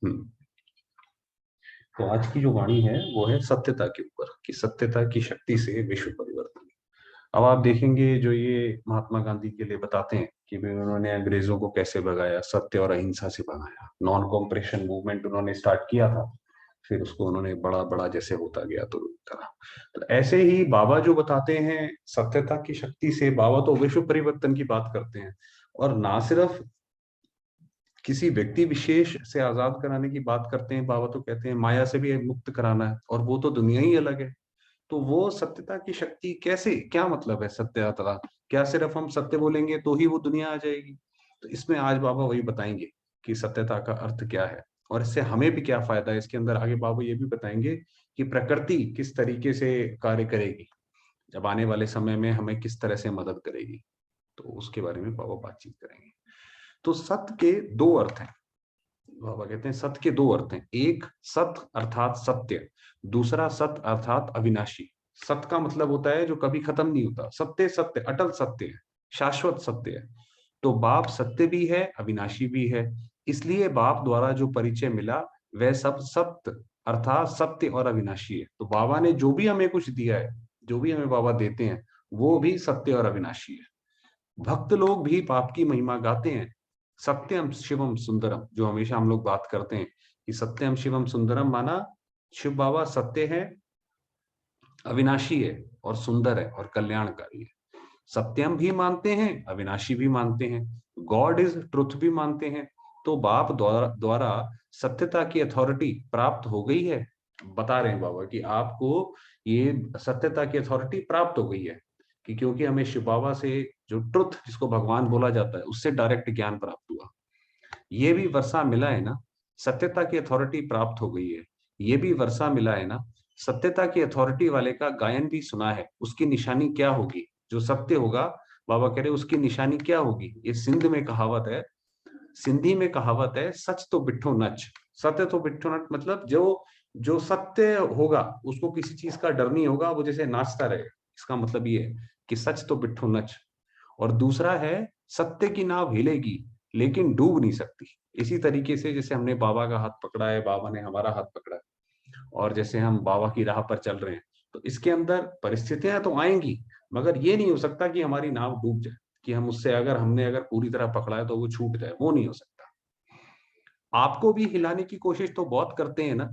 हम्म। तो आज की जो वाणी है वो है सत्यता के ऊपर, कि सत्यता की शक्ति से विश्व परिवर्तन। अब आप देखेंगे जो ये महात्मा गांधी के लिए बताते हैं कि भाई उन्होंने अंग्रेजों को कैसे भगाया, सत्य और अहिंसा से भगाया। नॉन कॉम्प्रेशन मूवमेंट उन्होंने स्टार्ट किया था, फिर उसको उन्होंने बड़ा बड़ा जैसे होता गया तो करा। तो ऐसे ही बाबा जो बताते हैं सत्यता की शक्ति से, बाबा तो विश्व परिवर्तन की बात करते हैं। और ना सिर्फ किसी व्यक्ति विशेष से आजाद कराने की बात करते हैं, बाबा तो कहते हैं माया से भी मुक्त कराना है, और वो तो दुनिया ही अलग है। तो वो सत्यता की शक्ति कैसे, क्या मतलब है सत्यता? क्या सिर्फ हम सत्य बोलेंगे तो ही वो दुनिया आ जाएगी? तो इसमें आज बाबा वही बताएंगे कि सत्यता का अर्थ क्या है और इससे हमें भी क्या फायदा है। इसके अंदर आगे बाबा ये भी बताएंगे कि प्रकृति किस तरीके से कार्य करेगी, जब आने वाले समय में हमें किस तरह से मदद करेगी। तो उसके बारे में बाबा बातचीत करेंगे। तो सत्य के दो अर्थ हैं। बाबा कहते हैं सत्य के दो अर्थ हैं। एक सत्य अर्थात सत्य, दूसरा सत्य अर्थात अविनाशी। सत्य का मतलब होता है जो कभी खत्म नहीं होता, सत्य सत्य अटल सत्य है, शाश्वत सत्य है। तो बाप सत्य भी है, अविनाशी भी है। इसलिए बाप द्वारा जो परिचय मिला वह सब सत्य अर्थात सत्य और अविनाशी है। तो बाबा ने जो भी हमें कुछ दिया है, जो भी हमें बाबा देते हैं, वो भी सत्य और अविनाशी है। भक्त लोग भी पाप की महिमा गाते हैं। सत्यम शिवम सुंदरम, जो हमेशा हम लोग बात करते हैं कि सत्यम शिवम सुंदरम, माना शिव बाबा सत्य है, अविनाशी है और सुंदर है और कल्याणकारी है। सत्यम भी मानते हैं, अविनाशी भी मानते हैं, गॉड इज ट्रुथ भी मानते हैं। तो बाप द्वारा द्वारा सत्यता की अथॉरिटी प्राप्त हो गई है। बता रहे हैं बाबा कि आपको ये सत्यता की अथॉरिटी प्राप्त हो गई है, कि क्योंकि हमें शिव बाबा से जो ट्रुथ, जिसको भगवान बोला जाता है, उससे डायरेक्ट ज्ञान प्राप्त हुआ। ये भी वर्षा मिला है ना, सत्यता की अथॉरिटी प्राप्त हो गई है। ये भी वर्षा मिला है ना, सत्यता की अथॉरिटी वाले का गायन भी सुना है। उसकी निशानी क्या होगी? जो सत्य होगा, बाबा कह रहे उसकी निशानी क्या होगी? ये सिंध में कहावत है, सिंधी में कहावत है, सच तो बिट्ठो नच। सत्य तो बिट्ठो नच मतलब जो जो सत्य होगा उसको किसी चीज का डर नहीं होगा, वो जैसे नाचता रहेगा। इसका मतलब ये है कि सच तो बिट्ठो नच। और दूसरा है सत्य की नाव हिलेगी लेकिन डूब नहीं सकती। इसी तरीके से जैसे हमने बाबा का हाथ पकड़ा है, बाबा ने हमारा हाथ पकड़ा है, और जैसे हम बाबा की राह पर चल रहे हैं, तो इसके अंदर परिस्थितियां तो आएंगी, मगर ये नहीं हो सकता कि हमारी नाव डूब जाए, कि हम उससे अगर हमने अगर पूरी तरह पकड़ा है तो वो छूट जाए, वो नहीं हो सकता। आपको भी हिलाने की कोशिश तो बहुत करते हैं ना,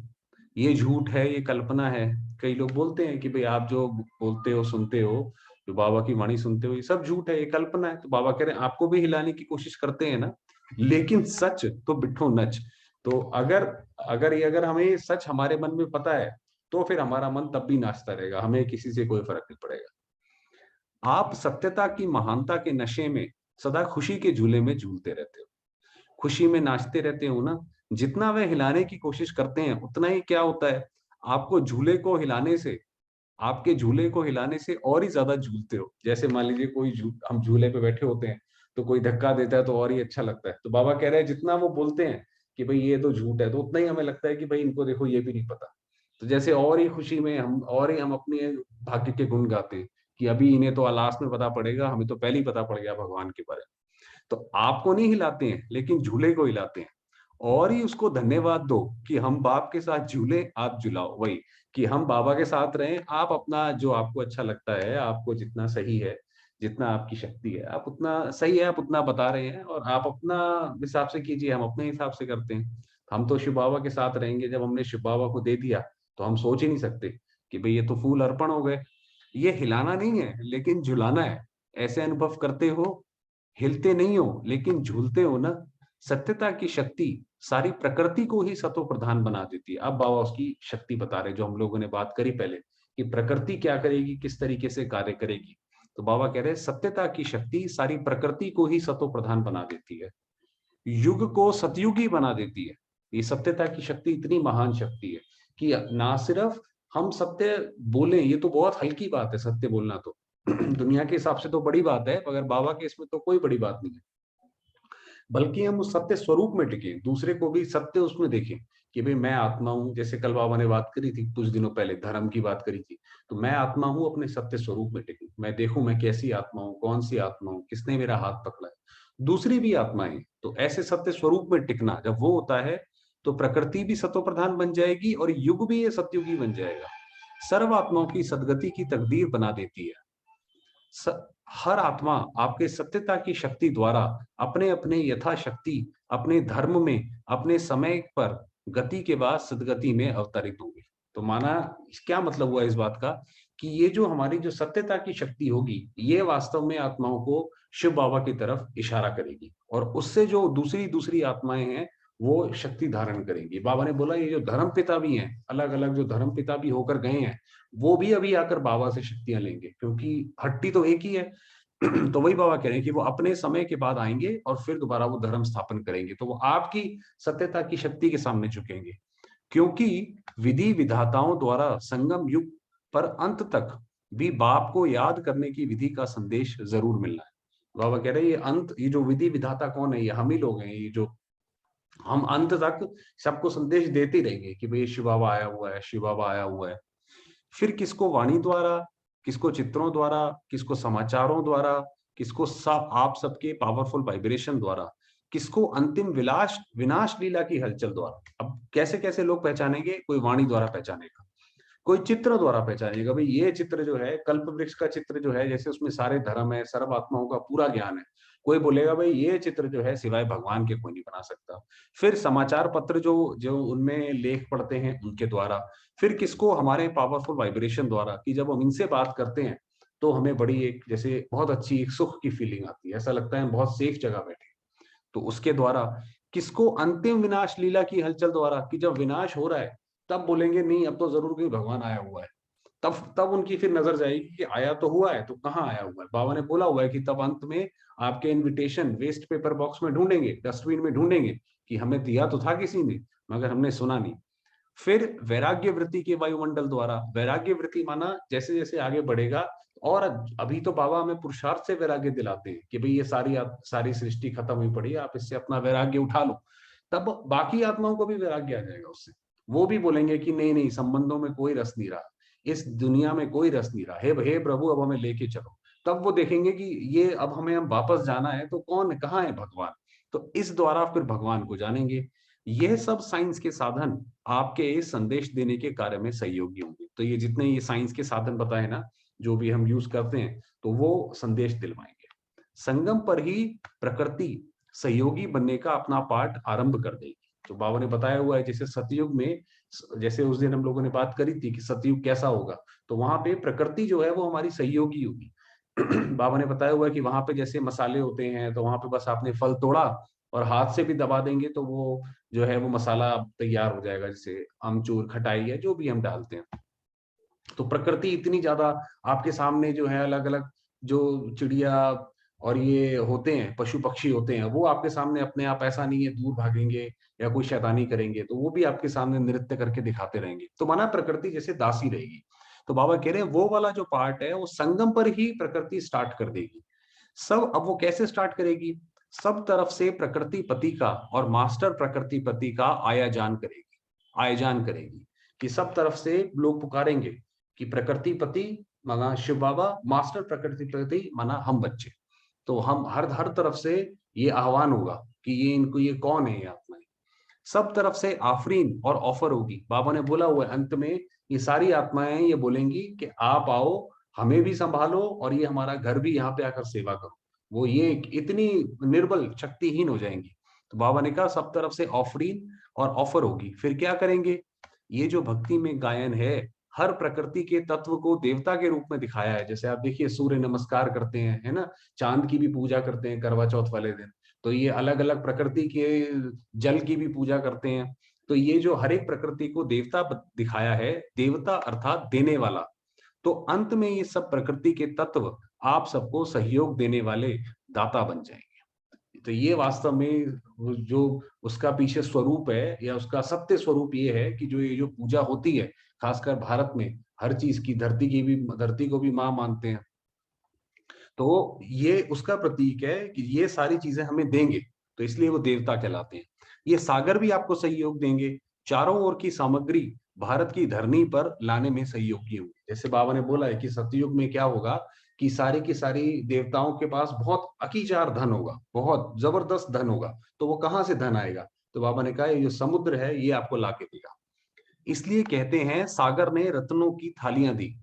ये झूठ है, ये कल्पना है। कई लोग बोलते हैं कि भाई आप जो बोलते हो, सुनते हो, जो बाबा की वाणी सुनते हो, ये सब झूठ है, ये कल्पना है। तो बाबा कह रहे हैं आपको भी हिलाने की कोशिश करते हैं ना, लेकिन सच तो बिट्ठो नच। तो अगर अगर ये अगर हमें ये सच हमारे मन में पता है, तो फिर हमारा मन तब भी नाचता रहेगा, हमें किसी से कोई फर्क नहीं पड़ेगा। आप सत्यता की महानता के नशे में सदा खुशी के झूले में झूलते रहते हो, खुशी में नाचते रहते हो ना। जितना वे हिलाने की कोशिश करते हैं उतना ही क्या होता है, आपको झूले को हिलाने से, आपके झूले को हिलाने से और ही ज्यादा झूलते हो। जैसे मान लीजिए कोई हम झूले पे बैठे होते हैं, तो कोई धक्का देता है तो और ही अच्छा लगता है। तो बाबा कह रहे हैं जितना वो बोलते हैं कि भाई ये तो झूठ है, तो उतना ही हमें लगता है कि भाई इनको देखो ये भी नहीं पता। तो जैसे और ही खुशी में हम और ही हम अपने भाग्य के गुण गाते हैं कि अभी इन्हें तो लास्ट में पता पड़ेगा, हमें तो पहले ही पता पड़ गया भगवान के बारे में। तो आपको नहीं हिलाते हैं लेकिन झूले को हिलाते हैं। और ही उसको धन्यवाद दो कि हम बाप के साथ झूले, आप झुलाओ। वही कि हम बाबा के साथ रहें, आप अपना जो आपको अच्छा लगता है, आपको जितना सही है, जितना आपकी शक्ति है, आप उतना सही है, आप उतना बता रहे हैं, और आप अपना हिसाब से कीजिए, हम अपने हिसाब से करते हैं। हम तो शिव बाबा के साथ रहेंगे। जब हमने शिव बाबा को दे दिया तो हम सोच ही नहीं सकते कि भाई ये तो फूल अर्पण हो गए। ये हिलाना नहीं है लेकिन झुलाना है। ऐसे अनुभव करते हो, हिलते नहीं हो लेकिन झूलते हो ना। सत्यता की शक्ति सारी प्रकृति को ही सतो प्रधान बना देती है। अब बाबा उसकी शक्ति बता रहे, जो हम लोगों ने बात करी पहले, कि प्रकृति क्या करेगी, किस तरीके से कार्य करेगी। तो बाबा कह रहे हैं सत्यता की शक्ति सारी प्रकृति को ही सतो प्रधान बना देती है, युग को सतयुगी बना देती है। ये सत्यता की शक्ति इतनी महान शक्ति है कि ना सिर्फ हम सत्य बोले, ये तो बहुत हल्की बात है सत्य बोलना, तो दुनिया के हिसाब से तो बड़ी बात है, मगर बाबा के इसमें तो कोई बड़ी बात नहीं है। बल्कि हम उस सत्य स्वरूप में टिके, दूसरे को भी सत्य उसमें देखें कि भाई मैं आत्मा हूं। जैसे कल बाबा ने बात करी थी, कुछ दिनों पहले धर्म की बात करी थी, तो मैं आत्मा हूं, अपने सत्य स्वरूप में टिकूं, मैं देखूं मैं कैसी आत्मा हूं, कौन सी आत्मा हूं, किसने मेरा हाथ पकड़ा है, दूसरी भी आत्माएं। तो ऐसे सत्य स्वरूप में टिकना जब वो होता है, तो प्रकृति भी सतो प्रधान बन जाएगी और युग भी ये सतयुगी बन जाएगा। सर्व आत्माओं की सदगति की तकदीर बना देती है। स, हर आत्मा आपके सत्यता की शक्ति द्वारा अपने अपने यथाशक्ति, अपने धर्म में, अपने समय पर गति के बाद सदगति में अवतरित होगी। तो माना क्या मतलब हुआ इस बात का कि ये जो हमारी जो सत्यता की शक्ति होगी, ये वास्तव में आत्माओं को शिव बाबा की तरफ इशारा करेगी और उससे जो दूसरी दूसरी आत्माएं हैं वो शक्ति धारण करेंगी। बाबा ने बोला ये जो धर्म पिता भी हैं, अलग अलग जो धर्म पिता भी होकर गए हैं, वो भी अभी आकर बाबा से शक्तियां लेंगे, क्योंकि हट्टी तो एक ही है। तो वही बाबा कह रहे हैं कि वो अपने समय के बाद आएंगे और फिर दोबारा वो धर्म स्थापन करेंगे, तो वो आपकी सत्यता की शक्ति के सामने झुकेंगे। क्योंकि विधि विधाताओं द्वारा संगम युग पर अंत तक भी बाप को याद करने की विधि का संदेश जरूर मिलना है। बाबा कह रहे हैं ये अंत, ये जो विधि विधाता कौन है, ये हम ही लोग हैं। ये जो हम अंत तक सबको संदेश देते रहेंगे कि भाई शिव बाबा आया हुआ है, शिव बाबा आया हुआ है। फिर किसको वाणी द्वारा, किसको चित्रों द्वारा, किसको समाचारों द्वारा, किसको सब आप सबके पावरफुल वाइब्रेशन द्वारा, किसको अंतिम विलास विनाश लीला की हलचल द्वारा। अब कैसे कैसे लोग पहचानेंगे? कोई वाणी द्वारा पहचानेगा, कोई चित्र द्वारा पहचानेगा, भाई ये चित्र जो है कल्प वृक्ष का चित्र जो है, जैसे उसमें सारे धर्म है, सर्व आत्माओं का पूरा ज्ञान है। कोई बोलेगा भाई ये चित्र जो है सिवाय भगवान के कोई नहीं बना सकता। फिर समाचार पत्र जो जो उनमें लेख पढ़ते हैं उनके द्वारा। फिर किसको? हमारे पावरफुल वाइब्रेशन द्वारा, कि जब हम इनसे बात करते हैं तो हमें बड़ी एक जैसे बहुत अच्छी एक सुख की फीलिंग आती है, ऐसा लगता है हम बहुत सेफ जगह बैठे। तो उसके द्वारा किसको? अंतिम विनाश लीला की हलचल द्वारा, कि जब विनाश हो रहा है तब बोलेंगे नहीं अब तो जरूर कोई भगवान आया हुआ है। तब उनकी फिर नजर जाएगी कि आया तो हुआ है, तो कहाँ आया हुआ है। बाबा ने बोला हुआ है कि तब अंत में आपके इनविटेशन वेस्ट पेपर बॉक्स में ढूंढेंगे, डस्टबिन में ढूंढेंगे कि हमें दिया तो था किसी ने, मगर हमने सुना नहीं। फिर वैराग्य वृत्ति के वायुमंडल द्वारा, वैराग्य वृत्ति माना जैसे जैसे आगे बढ़ेगा, और अभी तो बाबा हमें पुरुषार्थ से वैराग्य दिलाते हैं कि भाई ये सारी सृष्टि खत्म हुई पड़ी है, आप इससे अपना वैराग्य उठा लो। तब बाकी आत्माओं को भी वैराग्य आ जाएगा उससे। वो भी बोलेंगे कि नहीं नहीं, संबंधों में कोई रस नहीं रहा, इस दुनिया में कोई रस नहीं रहा, हे प्रभु अब हमें लेके चलो। तब वो देखेंगे कि ये अब हमें हम वापस जाना है, तो कौन कहाँ है भगवान। तो इस द्वारा फिर भगवान को जानेंगे। यह सब साइंस के साधन आपके संदेश देने के कार्य में सहयोगी होंगे। तो ये जितने ये साइंस के साधन बताए ना, जो भी हम यूज करते हैं, तो वो संदेश दिलवाएंगे। संगम पर ही प्रकृति सहयोगी बनने का अपना पाठ आरंभ कर देगी। तो बाबा ने बताया हुआ है, जैसे सतयुग में, जैसे उस दिन हम लोगों ने बात करी थी कि सतयुग कैसा होगा, तो वहां पे प्रकृति जो है वो हमारी सहयोगी होगी। बाबा ने बताया हुआ है कि वहां पे जैसे मसाले होते हैं, तो वहां पे बस आपने फल तोड़ा और हाथ से भी दबा देंगे तो वो जो है वो मसाला तैयार हो जाएगा, जैसे आमचूर, खटाई या जो भी हम डालते हैं। तो प्रकृति इतनी ज्यादा आपके सामने जो है, अलग अलग जो चिड़िया और ये होते हैं, पशु पक्षी होते हैं, वो आपके सामने अपने आप, ऐसा नहीं है दूर भागेंगे या कोई शैतानी करेंगे, तो वो भी आपके सामने नृत्य करके दिखाते रहेंगे। तो माना प्रकृति जैसे दासी रहेगी। तो बाबा कह रहे हैं वो वाला जो पार्ट है वो संगम पर ही प्रकृति स्टार्ट कर देगी। सब अब वो कैसे स्टार्ट करेगी? सब तरफ से प्रकृति पति का और मास्टर प्रकृति पति का आयाजान करेगी कि सब तरफ से लोग पुकारेंगे कि प्रकृति पति माना शिव बाबा, मास्टर प्रकृति पति माना हम बच्चे। तो हम हर हर तरफ से ये आह्वान होगा कि ये इनको, ये कौन है ये आत्माएं। सब तरफ से आफरीन और ऑफर होगी। बाबा ने बोला हुआ है अंत में ये सारी आत्माएं ये बोलेंगी कि आप आओ, हमें भी संभालो और ये हमारा घर भी यहाँ पे आकर सेवा करो। वो ये इतनी निर्बल शक्तिहीन हो जाएंगी। तो बाबा ने कहा सब तरफ से ऑफरीन और ऑफर होगी। फिर क्या करेंगे? ये जो भक्ति में गायन है, हर प्रकृति के तत्व को देवता के रूप में दिखाया है। जैसे आप देखिए सूर्य नमस्कार करते हैं, है ना, चांद की भी पूजा करते हैं करवा चौथ वाले दिन। तो ये अलग अलग प्रकृति के जल की भी पूजा करते हैं। तो ये जो हर एक प्रकृति को देवता दिखाया है, देवता अर्थात देने वाला। तो अंत में ये सब प्रकृति के तत्व आप सबको सहयोग देने वाले दाता बन जाएंगे। तो ये वास्तव में जो उसका पीछे स्वरूप है या उसका सत्य स्वरूप ये है कि जो ये जो पूजा होती है, खासकर भारत में हर चीज की, धरती को भी माँ मानते हैं। तो ये उसका प्रतीक है कि ये सारी चीजें हमें देंगे, तो इसलिए वो देवता कहलाते हैं। ये सागर भी आपको सहयोग देंगे, चारों ओर की सामग्री भारत की धरनी पर लाने में सहयोगी होंगे। जैसे बाबा ने बोला है कि सतयुग में क्या होगा कि सारी की सारी देवताओं के पास बहुत अकीचार धन होगा, बहुत जबरदस्त धन होगा। तो वो कहाँ से धन आएगा? तो बाबा ने कहा ये जो समुद्र है ये आपको ला के देगा। इसलिए कहते हैं सागर ने रत्नों की थालियां दी।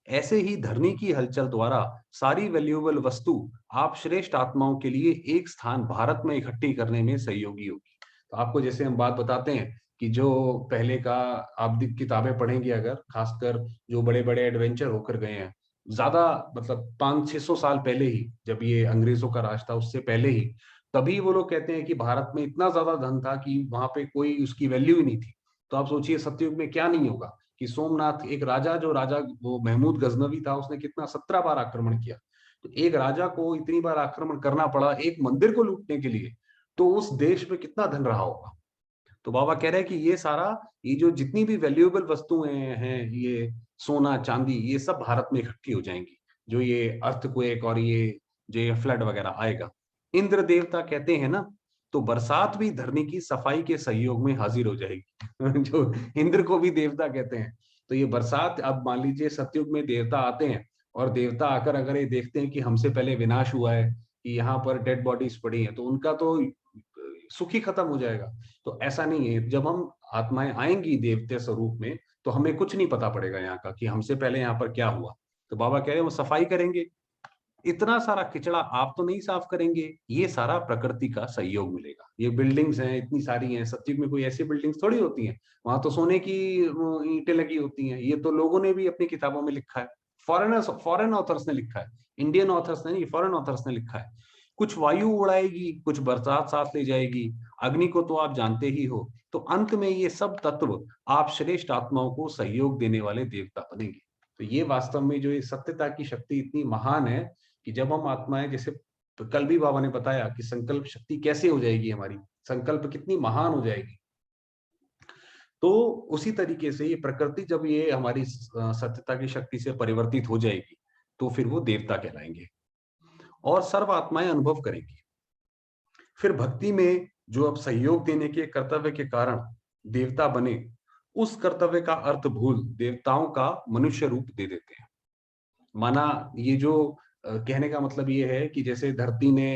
ऐसे ही धरनी की हलचल द्वारा सारी वैल्यूएबल वस्तु आप श्रेष्ठ आत्माओं के लिए एक स्थान भारत में इकट्ठी करने में सहयोगी होगी। तो आपको जैसे हम बात बताते हैं कि जो पहले का आप किताबें पढ़ेंगे अगर, खासकर जो बड़े बड़े एडवेंचर होकर गए हैं, ज्यादा मतलब 500-600 साल पहले ही, जब ये अंग्रेजों का राज था उससे पहले ही, तभी वो लोग कहते हैं कि भारत में इतना ज्यादा धन था कि वहां पे कोई उसकी वैल्यू ही नहीं थी। तो आप सोचिए सतयुग में क्या नहीं होगा कि सोमनाथ, एक राजा, जो राजा वो महमूद गजनवी था, उसने कितना 17 बार आक्रमण किया। तो एक राजा को इतनी बार आक्रमण करना पड़ा एक मंदिर को लूटने के लिए, तो उस देश में कितना धन रहा होगा। तो बाबा कह रहे हैं कि ये सारा, ये जो जितनी भी वैल्यूएबल वस्तुएं हैं, ये सोना चांदी, ये सब भारत में इकट्ठी हो जाएंगी, जो ये अर्थक्वेक और ये जो ये फ्लड वगैरह आएगा। इंद्र देवता कहते हैं ना, तो बरसात भी धरनी की सफाई के सहयोग में हाजिर हो जाएगी। जो इंद्र को भी देवता कहते हैं, तो ये बरसात, अब मान लीजिए सतयुग में देवता आते हैं और देवता आकर अगर ये देखते हैं कि हमसे पहले विनाश हुआ है, कि यहाँ पर डेड बॉडीज पड़ी हैं, तो उनका तो सुख ही खत्म हो जाएगा। तो ऐसा नहीं है, जब हम आत्माएं आएंगी देवते स्वरूप में, तो हमें कुछ नहीं पता पड़ेगा यहाँ का कि हमसे पहले यहाँ पर क्या हुआ। तो बाबा कह रहे हैं वो सफाई करेंगे। इतना सारा कचरा आप तो नहीं साफ करेंगे, ये सारा प्रकृति का सहयोग मिलेगा। ये बिल्डिंग्स हैं इतनी सारी हैं, सतयुग में कोई ऐसी बिल्डिंग्स थोड़ी होती हैं, वहां तो सोने की ईंटें लगी होती हैं। ये तो लोगों ने भी अपनी किताबों में लिखा है, फॉरेनर्स, फॉरेन ऑथर्स ने लिखा है, इंडियन ऑथर्स ने नहीं, फॉरेन ऑथर्स ने लिखा है। कुछ वायु उड़ाएगी, कुछ बरसात साथ ले जाएगी, अग्नि को तो आप जानते ही हो। तो अंत में ये सब तत्व आप श्रेष्ठ आत्माओं को सहयोग देने वाले देवता बनेंगे। तो ये वास्तव में जो ये सत्यता की शक्ति इतनी महान है कि जब हम आत्माएं, जैसे कल भी बाबा ने बताया कि संकल्प शक्ति कैसे हो जाएगी, हमारी संकल्प कितनी महान हो जाएगी। तो उसी तरीके से ये प्रकृति जब ये हमारी सत्यता की शक्ति से परिवर्तित हो जाएगी, तो फिर वो देवता कहलाएंगे और सर्व आत्माएं अनुभव करेंगी। फिर भक्ति में जो अब सहयोग देने के कर्तव्य के कारण देवता बने, उस कर्तव्य का अर्थ भूल देवताओं का मनुष्य रूप दे देते हैं। माना ये जो कहने का मतलब ये है कि जैसे धरती ने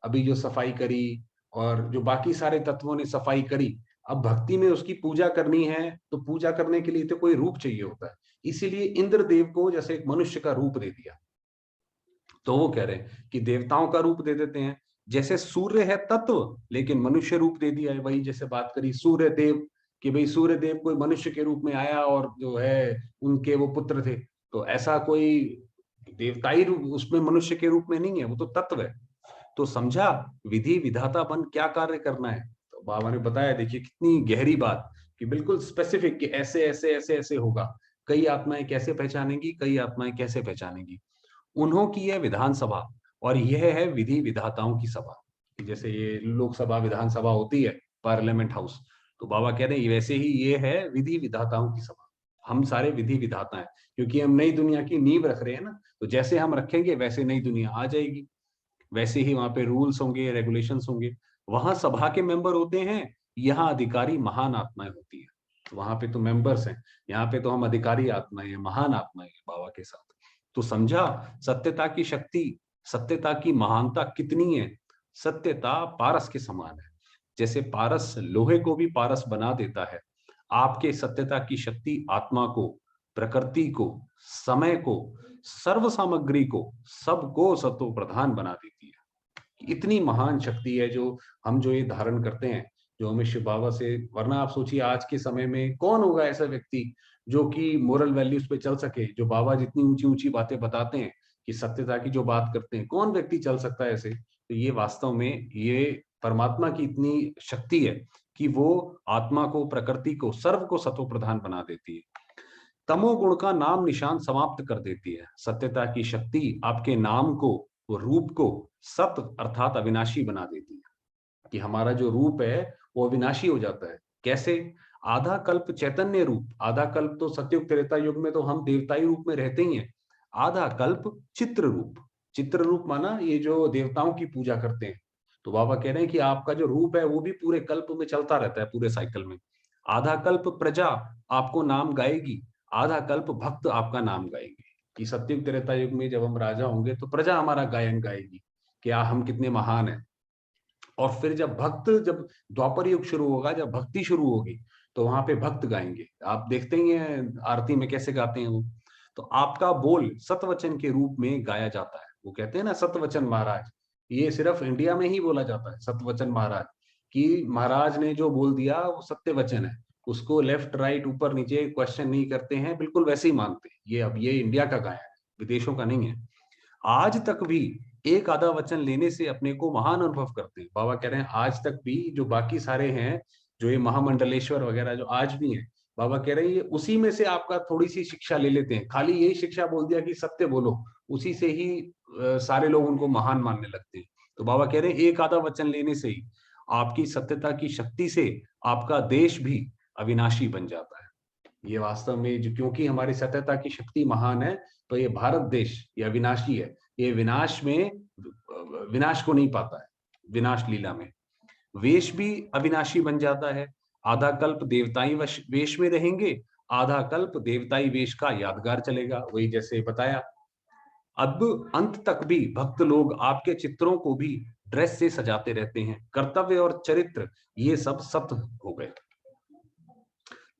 अभी जो सफाई करी और जो बाकी सारे तत्वों ने सफाई करी, अब भक्ति में उसकी पूजा करनी है, तो पूजा करने के लिए तो कोई रूप चाहिए होता है। इसीलिए इंद्रदेव को जैसे एक मनुष्य का रूप दे दिया। तो वो कह रहे हैं कि देवताओं का रूप दे देते हैं। जैसे सूर्य है तत्व, लेकिन मनुष्य रूप दे दिया है। वही जैसे बात करी सूर्य देव, कि भाई सूर्य देव कोई मनुष्य के रूप में आया और जो है उनके वो पुत्र थे। तो ऐसा कोई देवताई रूप उसमें मनुष्य के रूप में नहीं है, वो तो तत्व है। तो समझा विधि विधाता बन क्या कार्य करना है। तो बाबा ने बताया, देखिए कितनी गहरी बात, कि बिल्कुल स्पेसिफिक कि ऐसे ऐसे ऐसे ऐसे होगा। कई आत्माएं कैसे पहचानेंगी, कई आत्माएं कैसे पहचानेंगी। उन्हों की यह विधानसभा और यह है विधि विधाताओं की सभा। कि जैसे ये लोकसभा विधानसभा होती है, पार्लियामेंट हाउस, तो बाबा कह रहे हैं वैसे ही ये है विधि विधाताओं की सभा। हम सारे विधि विधाता हैं, क्योंकि हम नई दुनिया की नींव रख रहे हैं ना। तो जैसे हम रखेंगे वैसे नई दुनिया आ जाएगी, वैसे ही वहां पे रूल्स होंगे, रेगुलेशंस होंगे। वहां सभा के मेंबर होते हैं, यहाँ अधिकारी महान आत्माएं होती है। तो वहां पे तो मेंबर्स हैं, यहाँ पे तो हम अधिकारी आत्माएं हैं, महान आत्माएं हैं बाबा के साथ। तो समझा सत्यता की शक्ति, सत्यता की महानता कितनी है। सत्यता पारस के समान है। जैसे पारस लोहे को भी पारस बना देता है, आपके सत्यता की शक्ति आत्मा को, प्रकृति को, समय को, सर्व सामग्री को, सबको सत्व प्रधान बना देती है। इतनी महान शक्ति है जो हम जो ये धारण करते हैं, जो हमें शिव बाबा से, वरना आप सोचिए आज के समय में कौन होगा ऐसा व्यक्ति जो कि मोरल वैल्यूज पे चल सके, जो बाबा जितनी ऊंची ऊंची बातें बताते हैं, कि सत्यता की जो बात करते हैं, कौन व्यक्ति चल सकता है ऐसे। तो ये वास्तव में ये परमात्मा की इतनी शक्ति है कि वो आत्मा को, प्रकृति को, सर्व को सत्व प्रधान बना देती है। तमोगुण का नाम निशान समाप्त कर देती है। सत्यता की शक्ति आपके नाम को, वो रूप को सत्य अर्थात अविनाशी बना देती है। कि हमारा जो रूप है वो अविनाशी हो जाता है। कैसे? आधा कल्प चैतन्य रूप, आधा कल्प तो सतयुग त्रेता युग में तो हम देवताई रूप में रहते ही हैं। आधा कल्प चित्र रूप, चित्र रूप माना ये जो देवताओं की पूजा करते हैं। तो बाबा कह रहे हैं कि आपका जो रूप है वो भी पूरे कल्प में चलता रहता है, पूरे साइकिल में। आधा कल्प प्रजा आपको नाम गाएगी, आधा कल्प भक्त आपका नाम गाएंगे। कि सतयुग त्रेता युग में जब हम राजा होंगे तो प्रजा हमारा गायन गाएगी, कि हम कितने महान हैं। और फिर जब द्वापर युग शुरू होगा, जब भक्ति शुरू होगी, तो वहां पे भक्त गाएंगे। आप देखते ही हैं आरती में कैसे गाते हैं वो। तो आपका बोल सतवचन के रूप में गाया जाता है। वो कहते हैं ना सतवचन महाराज, ये सिर्फ इंडिया में ही बोला जाता है सतवचन महाराज, कि महाराज ने जो बोल दिया वो सत्य वचन है। उसको लेफ्ट राइट ऊपर नीचे क्वेश्चन नहीं करते हैं, बिल्कुल वैसे ही मानते हैं। ये अब ये इंडिया का गाया है, विदेशों का नहीं है। आज तक भी एक आधा वचन लेने से अपने को महान अनुभव करते हैं। बाबा कह रहे हैं आज तक भी जो बाकी सारे हैं, जो ये महामंडलेश्वर वगैरह जो आज भी हैं, बाबा कह रहे हैं ये उसी में से आपका थोड़ी सी शिक्षा ले लेते हैं। खाली यही शिक्षा बोल दिया कि सत्य बोलो, उसी से ही सारे लोग उनको महान मानने लगते हैं। तो बाबा कह रहे हैं एक आधा वचन लेने से ही, आपकी सत्यता की शक्ति से आपका देश भी अविनाशी बन जाता है। ये वास्तव में जो, क्योंकि हमारी सत्यता की शक्ति महान है, तो ये भारत देश ये अविनाशी है। ये विनाश को नहीं पाता है, विनाश लीला में। वेश भी अविनाशी बन जाता है। आधा कल्प देवताई वेश में रहेंगे, आधा कल्प देवताई वेश का यादगार चलेगा, वही जैसे बताया। अब अंत तक भी भक्त लोग आपके चित्रों को भी ड्रेस से सजाते रहते हैं। कर्तव्य और चरित्र ये सब सत्य हो गए।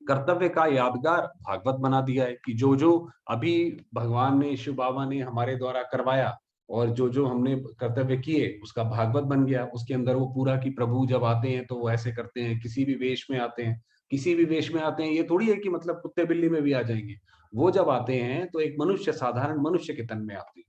कर्तव्य का यादगार भागवत बना दिया है, कि जो जो अभी भगवान ने, शिव बाबा ने हमारे द्वारा करवाया, और जो जो हमने कर्तव्य किए, उसका भागवत बन गया। उसके अंदर वो पूरा कि प्रभु जब आते हैं तो वो ऐसे करते हैं, किसी भी वेश में आते हैं, किसी भी वेश में आते हैं। ये थोड़ी है कि मतलब कुत्ते बिल्ली में भी आ जाएंगे। वो जब आते हैं तो एक मनुष्य, साधारण मनुष्य के तन में आते हैं।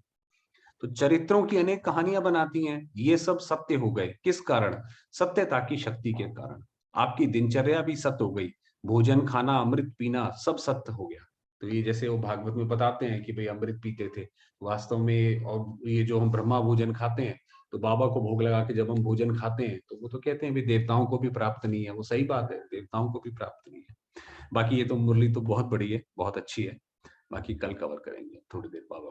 तो चरित्रों की अनेक कहानियां बनाती हैं। ये सब सत्य हो गए, किस कारण? सत्यता की शक्ति के कारण। आपकी दिनचर्या भी सत्य हो गई, भोजन खाना अमृत पीना सब सत्य हो गया। तो ये जैसे वो भागवत में बताते हैं कि भाई अमृत पीते थे वास्तव में। और ये जो हम ब्रह्मा भोजन खाते हैं, तो बाबा को भोग लगा के जब हम भोजन खाते हैं, तो वो तो कहते हैं भाई देवताओं को भी प्राप्त नहीं है। वो सही बात है, देवताओं को भी प्राप्त नहीं है। बाकी ये तो मुरली तो बहुत बड़ी है, बहुत अच्छी है। बाकी कल कवर करेंगे थोड़ी देर बाबा